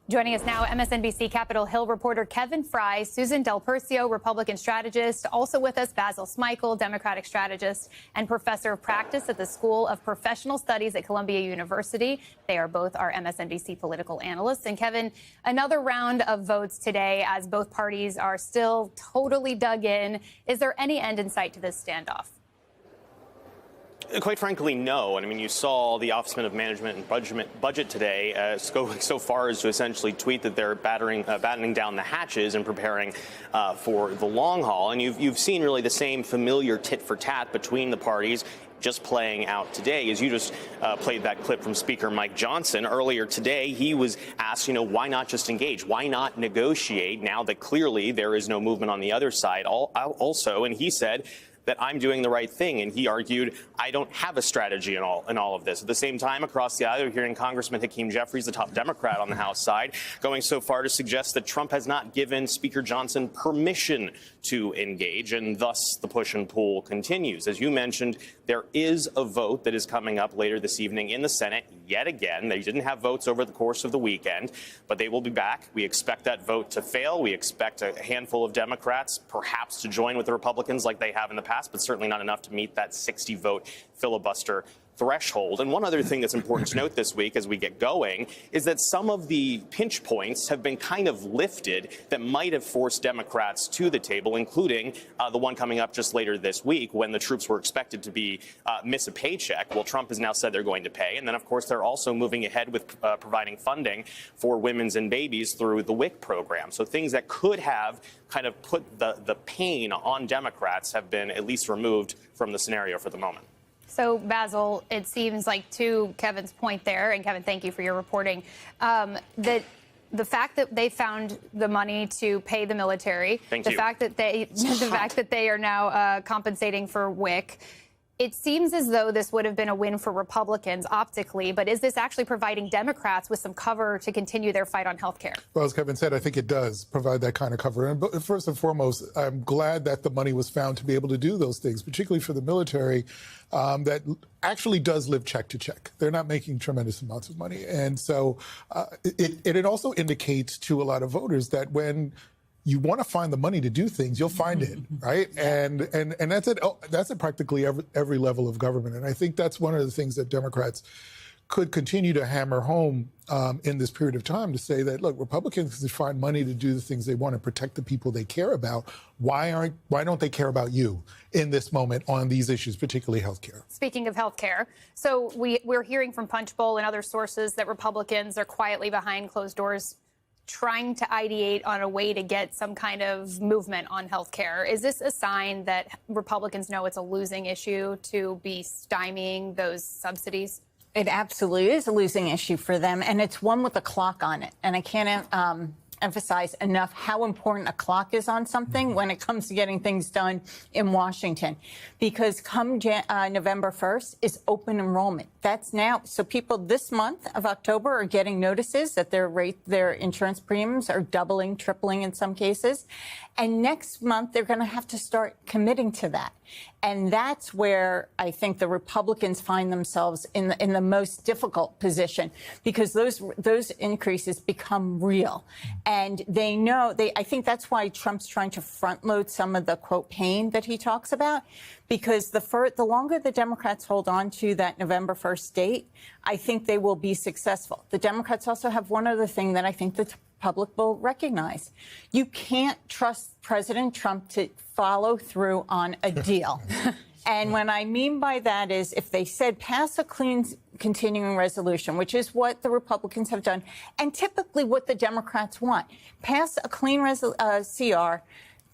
Joining us now, MSNBC Capitol Hill reporter Kevin Fry, Susan Del Percio, Republican strategist. Also with us, Basil Smikle, Democratic strategist and professor of practice at the School of Professional Studies at Columbia University. They are both our MSNBC political analysts. And Kevin, another round of votes today as both parties are still totally dug in. Is there any end in sight to this standoff? Quite frankly, no. And I mean, you saw the Office of Management and Budget today go so far as to essentially tweet that they're battening down the hatches and preparing for the long haul. And you've seen really the same familiar tit for tat between the parties just playing out today. As you just played that clip from Speaker Mike Johnson earlier today, he was asked, why not just engage? Why not negotiate now that clearly there is no movement on the other side also? And he said that I'm doing the right thing. And he argued, I don't have a strategy in all of this. At the same time, across the aisle, you're hearing Congressman Hakeem Jeffries, the top Democrat on the House side, going so far to suggest that Trump has not given Speaker Johnson permission to engage, and thus the push and pull continues. As you mentioned, there is a vote that is coming up later this evening in the Senate yet again. They didn't have votes over the course of the weekend, but they will be back. We expect that vote to fail. We expect a handful of Democrats perhaps to join with the Republicans like they have in the past, but certainly not enough to meet that 60-vote filibuster threshold. And one other thing that's important to note this week as we get going is that some of the pinch points have been kind of lifted that might have forced Democrats to the table, including the one coming up just later this week when the troops were expected to miss a paycheck. Well, Trump has now said they're going to pay. And then, of course, they're also moving ahead with providing funding for women's and babies through the WIC program. So things that could have kind of put the pain on Democrats have been at least removed from the scenario for the moment. So, Basil, it seems like, to Kevin's point there, and Kevin, thank you for your reporting, that the fact that they found the money to pay the military, the fact that they are now compensating for WIC, it seems as though this would have been a win for Republicans optically, but is this actually providing Democrats with some cover to continue their fight on health care? Well, as Kevin said, I think it does provide that kind of cover. And first and foremost, I'm glad that the money was found to be able to do those things, particularly for the military that actually does live check to check. They're not making tremendous amounts of money. And so it also indicates to a lot of voters that when you want to find the money to do things, you'll find it, right? And that's at practically every level of government. And I think that's one of the things that Democrats could continue to hammer home in this period of time, to say that, look, Republicans can find money to do the things they want and protect the people they care about. Why don't they care about you in this moment on these issues, particularly health care? Speaking of health care, so we're hearing from Punchbowl and other sources that Republicans are quietly behind closed doors trying to ideate on a way to get some kind of movement on health care. Is this a sign that Republicans know it's a losing issue to be stymieing those subsidies? It absolutely is a losing issue for them, and it's one with a clock on it. And I can't emphasize enough how important a clock is on something when it comes to getting things done in Washington. Because come November 1st is open enrollment. That's now. So people this month of October are getting notices that their insurance premiums are doubling, tripling in some cases. And next month, they're going to have to start committing to that. And that's where I think the Republicans find themselves in the most difficult position, because those increases become real. And they know, I think that's why Trump's trying to front load some of the, quote, pain that he talks about, because the longer the Democrats hold on to that November 1st date, I think they will be successful. The Democrats also have one other thing that I think the public will recognize. You can't trust President Trump to follow through on a deal. And what I mean by that is, if they said pass a clean continuing resolution, which is what the Republicans have done, and typically what the Democrats want, pass a clean CR,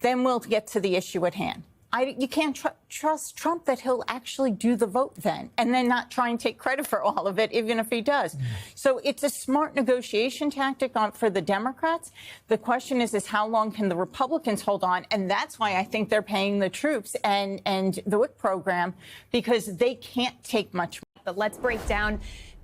then we'll get to the issue at hand. You can't trust Trump that he'll actually do the vote then, and then not try and take credit for all of it, even if he does. So it's a smart negotiation tactic for the Democrats. The question is how long can the Republicans hold on? And that's why I think they're paying the troops and the WIC program, because they can't take much. But let's break down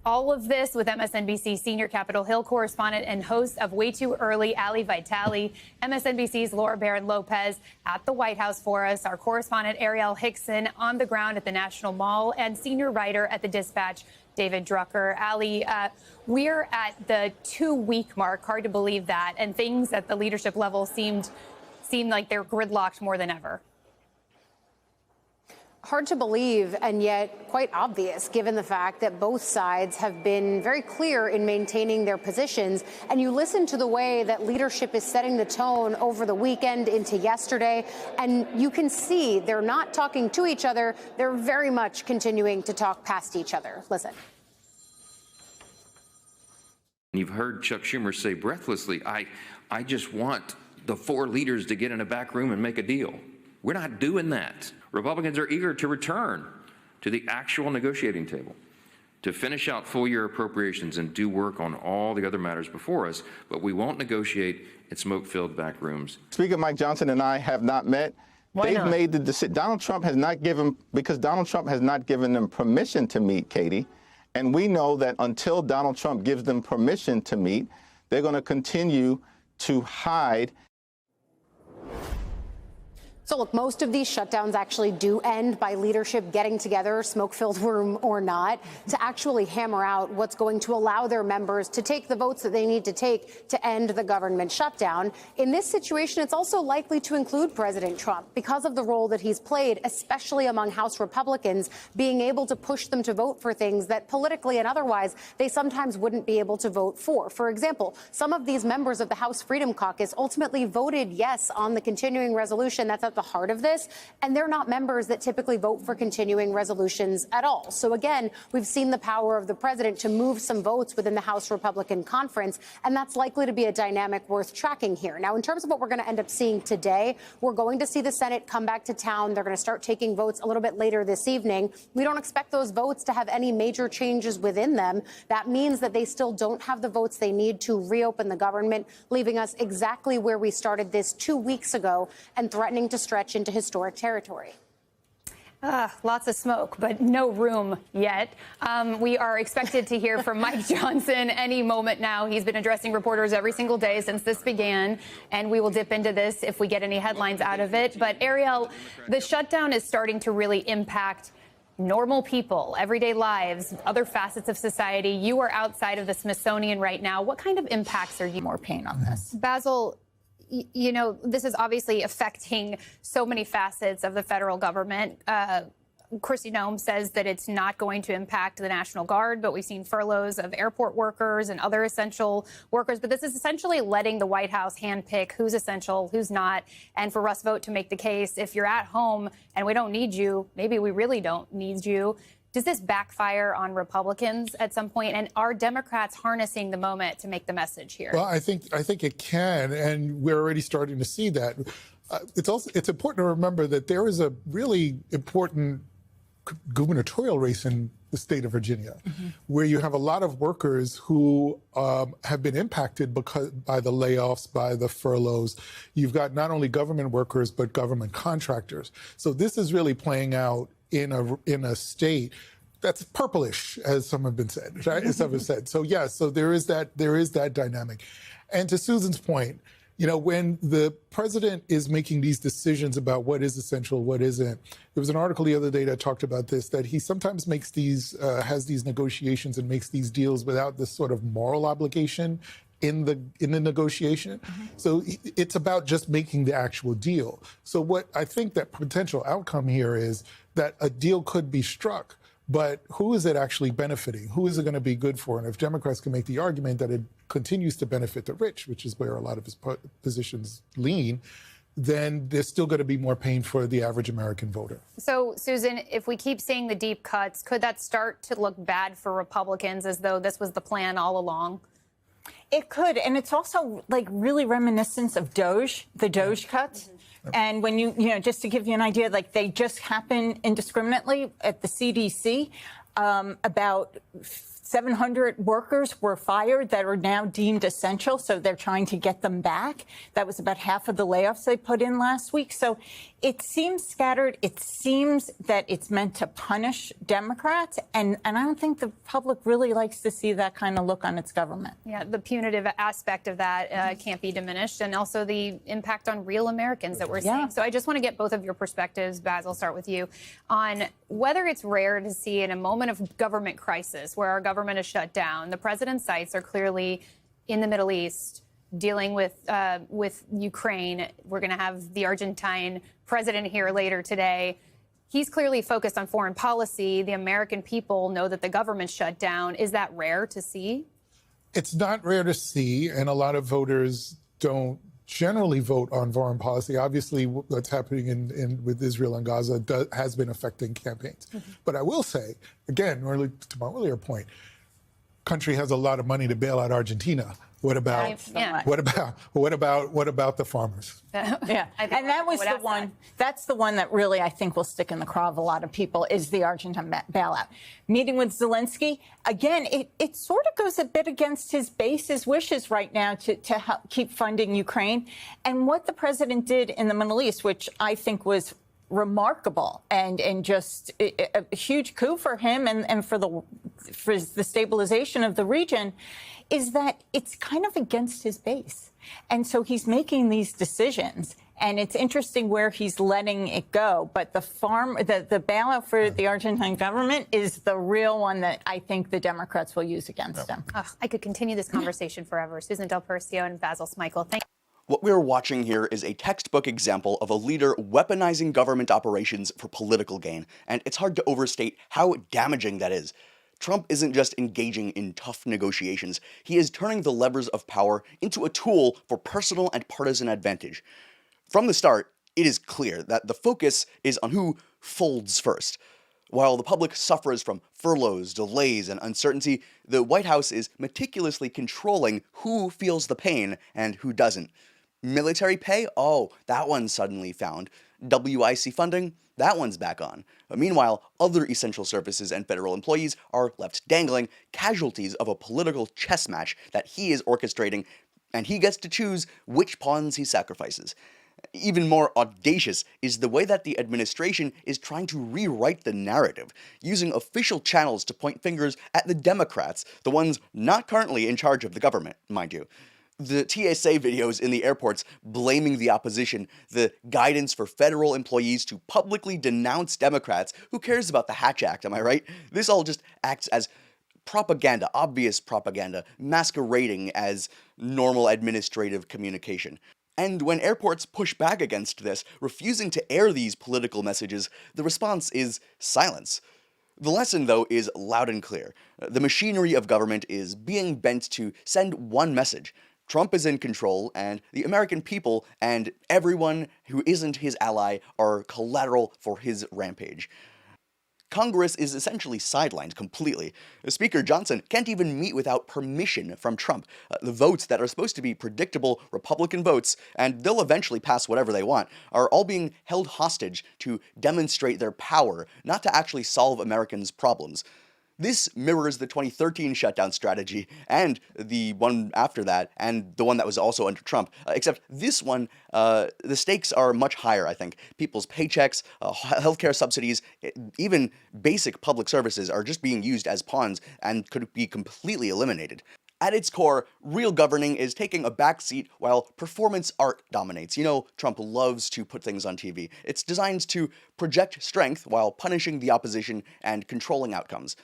all of this with MSNBC senior Capitol Hill correspondent and host of Way Too Early, Ali Vitale, MSNBC's Laura Barron-Lopez at the White House for us, our correspondent Ariel Hickson on the ground at the National Mall, and senior writer at the Dispatch, David Drucker. Ali, we're at the 2-week mark. Hard to believe that. And things at the leadership level seem like they're gridlocked more than ever. Hard to believe, and yet quite obvious, given the fact that both sides have been very clear in maintaining their positions. And you listen to the way that leadership is setting the tone over the weekend into yesterday, and you can see they're not talking to each other. They're very much continuing to talk past each other. Listen. You've heard Chuck Schumer say breathlessly, I just want the 4 leaders to get in a back room and make a deal. We're not doing that. Republicans are eager to return to the actual negotiating table, to finish out full-year appropriations and do work on all the other matters before us, but we won't negotiate in smoke-filled back rooms. Speaker Mike Johnson and I have not met. They've made the decision. Donald Trump has not given, because Donald Trump has not given them permission to meet, Katie. And we know that until Donald Trump gives them permission to meet, they're going to continue to hide. So, look, most of these shutdowns actually do end by leadership getting together, smoke-filled room or not, to actually hammer out what's going to allow their members to take the votes that they need to take to end the government shutdown. In this situation, it's also likely to include President Trump because of the role that he's played, especially among House Republicans, being able to push them to vote for things that politically and otherwise they sometimes wouldn't be able to vote for. For example, some of these members of the House Freedom Caucus ultimately voted yes on the continuing resolution that's at the heart of this, and they're not members that typically vote for continuing resolutions at all. So again, we've seen the power of the president to move some votes within the House Republican conference, and that's likely to be a dynamic worth tracking here. Now, in terms of what we're going to end up seeing today, we're going to see the Senate come back to town. They're going to start taking votes a little bit later this evening. We don't expect those votes to have any major changes within them. That means that they still don't have the votes they need to reopen the government, leaving us exactly where we started this 2 weeks ago and threatening to stretch into historic territory. Lots of smoke, but no room yet. We are expected to hear from Mike Johnson any moment now. He's been addressing reporters every single day since this began, and we will dip into this if we get any headlines out of it. But Ariel, the shutdown is starting to really impact normal people, everyday lives, other facets of society. You are outside of the Smithsonian right now. What kind of impacts are you? More pain on this. Basil, you know, this is obviously affecting so many facets of the federal government. Kristi Noem says that it's not going to impact the National Guard, but we've seen furloughs of airport workers and other essential workers. But this is essentially letting the White House handpick who's essential, who's not. And for Russ Vought to make the case, if you're at home and we don't need you, maybe we really don't need you. Does this backfire on Republicans at some point? And are Democrats harnessing the moment to make the message here? Well, I think it can, and we're already starting to see that. It's important to remember that there is a really important gubernatorial race in the state of Virginia, where you have a lot of workers who have been impacted by the layoffs, by the furloughs. You've got not only government workers, but government contractors. So this is really playing out in a state that's purplish, as some have been said, right? As some have said. So yes, so there is that dynamic. And to Susan's point, you know, when the president is making these decisions about what is essential, what isn't, there was an article the other day that talked about this, that he sometimes makes these, has these negotiations and makes these deals without this sort of moral obligation in the negotiation. So it's about just making the actual deal. So what I think that potential outcome here is that a deal could be struck, but who is it actually benefiting? Who is it going to be good for? And if Democrats can make the argument that it continues to benefit the rich, which is where a lot of his positions lean, then there's still going to be more pain for the average American voter. So, Susan, if we keep seeing the deep cuts, could that start to look bad for Republicans, as though this was the plan all along? It could, and it's also like really reminiscent of the Doge cuts. And when you know, just to give you an idea, like they just happen indiscriminately at the CDC. About 700 workers were fired that are now deemed essential, so they're trying to get them back. That was about half of the layoffs they put in last week. So it seems scattered. It seems that it's meant to punish Democrats, and I don't think the public really likes to see that kind of look on its government. Yeah, the punitive aspect of that can't be diminished, and also the impact on real Americans that we're seeing. So I just want to get both of your perspectives, Basil, start with you, on whether it's rare to see in a moment of government crisis where our government is shut down. The president's sights are clearly in the Middle East, dealing with Ukraine. We're going to have the Argentine president here later today. He's clearly focused on foreign policy. The American people know that the government's shut down. Is that rare to see? It's not rare to see, and a lot of voters don't generally vote on foreign policy. Obviously, what's happening with Israel and Gaza has been affecting campaigns. But I will say, again, to my earlier point, country has a lot of money to bail out Argentina. What about the farmers? Yeah, and that was the one. That's the one that really I think will stick in the craw of a lot of people is the Argentine bailout. Meeting with Zelensky again, it sort of goes a bit against his base, his wishes right now to help keep funding Ukraine, and what the president did in the Middle East, which I think was remarkable and just a huge coup for him and for the stabilization of the region, is that it's kind of against his base. And so he's making these decisions, and it's interesting where he's letting it go. But the bailout for the Argentine government is the real one that I think the Democrats will use against him. I could continue this conversation forever. Susan Del Percio and Basil Smykel, thank you. What we're watching here is a textbook example of a leader weaponizing government operations for political gain, and it's hard to overstate how damaging that is. Trump isn't just engaging in tough negotiations, he is turning the levers of power into a tool for personal and partisan advantage. From the start, it is clear that the focus is on who folds first. While the public suffers from furloughs, delays, and uncertainty, the White House is meticulously controlling who feels the pain and who doesn't. Military pay? Oh, that one's suddenly found. WIC funding? That one's back on. Meanwhile, other essential services and federal employees are left dangling, casualties of a political chess match that he is orchestrating, and he gets to choose which pawns he sacrifices. Even more audacious is the way that the administration is trying to rewrite the narrative, using official channels to point fingers at the Democrats, the ones not currently in charge of the government, mind you. The TSA videos in the airports blaming the opposition, the guidance for federal employees to publicly denounce Democrats. Who cares about the Hatch Act, am I right? This all just acts as propaganda, obvious propaganda, masquerading as normal administrative communication. And when airports push back against this, refusing to air these political messages, the response is silence. The lesson, though, is loud and clear. The machinery of government is being bent to send one message. Trump is in control, and the American people and everyone who isn't his ally are collateral for his rampage. Congress is essentially sidelined completely. Speaker Johnson can't even meet without permission from Trump. The votes that are supposed to be predictable Republican votes, and they'll eventually pass whatever they want, are all being held hostage to demonstrate their power, not to actually solve Americans' problems. This mirrors the 2013 shutdown strategy, and the one after that, and the one that was also under Trump, except this one, the stakes are much higher, I think. People's paychecks, healthcare subsidies, even basic public services are just being used as pawns and could be completely eliminated. At its core, real governing is taking a backseat while performance art dominates. You know, Trump loves to put things on TV. It's designed to project strength while punishing the opposition and controlling outcomes.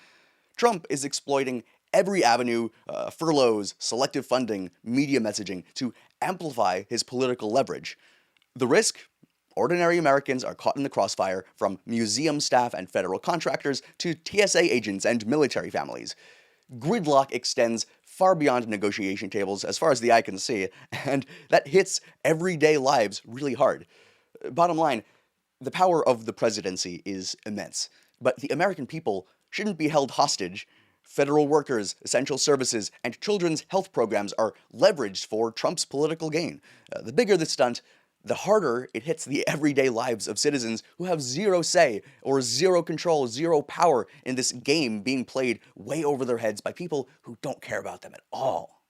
Trump is exploiting every avenue, furloughs, selective funding, media messaging, to amplify his political leverage. The risk? Ordinary Americans are caught in the crossfire, from museum staff and federal contractors to TSA agents and military families. Gridlock extends far beyond negotiation tables as far as the eye can see, and that hits everyday lives really hard. Bottom line, the power of the presidency is immense, but the American people shouldn't be held hostage. Federal workers, essential services, and children's health programs are leveraged for Trump's political gain. The bigger the stunt, the harder it hits the everyday lives of citizens who have zero say or zero control, zero power in this game being played way over their heads by people who don't care about them at all.